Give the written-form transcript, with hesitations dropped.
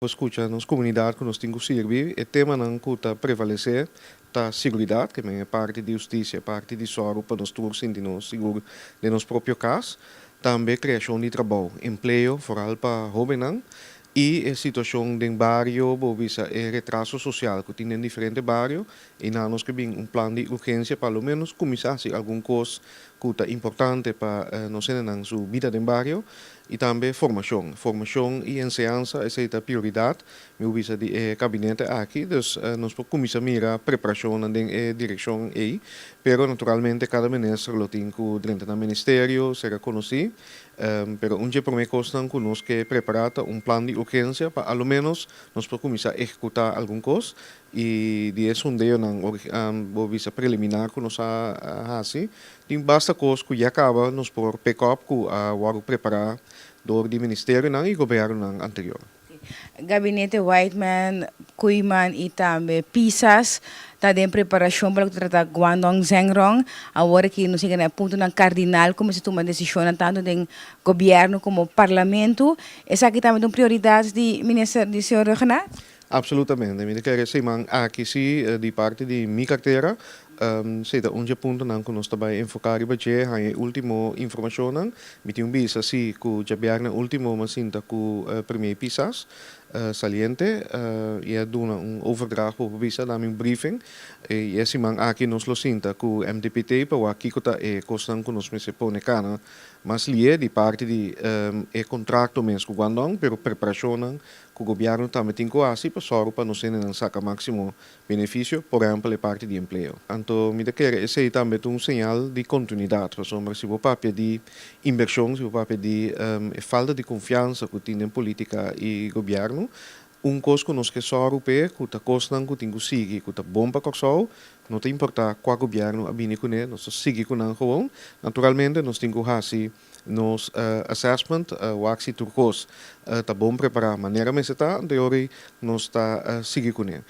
Escucha nas comunidades que nós temos que servir, o tema não que prevalecer da segurança, que é parte de justiça, parte de saúde, para nós todos sentirmos seguros de nosso próprio caso. Também criação de trabalho, emprego, vooral para jovens. E a situação do bairro, visa o retraso social que tem em diferentes bairros. E nós que um plano de urgência, pelo menos, começar a alguma coisa que é importante para nós na sua vida do bairro. E também formação. Formação e enseñanza é a prioridade. Eu visa de gabinete aqui, então nós começamos a mirar a preparação na direção aí. Pero naturalmente cada ministro tem que dentro do ministério ser conhecido. Pero um dia para mim costa que nós que preparar plano de urgência para ao menos nós podemos começar a executar alguma coisa e de esse dia não visa preliminar que nós assim tem basta coisa que já acaba nós por pick-up que vamos preparar do ministério e governo anterior. Gabinete Whiteman, Koeman e também Pisas, está em preparação para tratar Guangdong Zengrong. Agora que nos chega a ponto na cardinal, como se toma decisão tanto do governo como parlamento. Essa aqui também é uma prioridade do ministro do senhor Renato? Absolutamente. Eu quero dizer, aqui sim, de parte de minha carteira, seja ponto não que nós também enfocar e bater a última informação não, me tem visa assim que já bem último mas sinta que primeiro pisas saliente e é dona overdrag por visa na briefing e esse aqui nós lo sinta que MDPT para aqui que tá costan que nós me se pone cana mas lie de parte de contrato mesmo com Guangdong pero preparação que o governo também tem que fazer para nós não sacar máximo benefício por exemplo a parte de emprego. Então, me quero esse também um sinal de continuidade, por exemplo, se o papel de inversão, se o papel de falta de confiança que tem em política e governo, coisa que nós que só europeu, que está custando, que tem que seguir, que está bom para o não tem importar qual governo a vir com ele, nós seguir com ele gewoon. Naturalmente, nós temos que fazer nos assessment, o axi turcos, está bom preparar, maneira mas está, de hora nós está seguir com ele.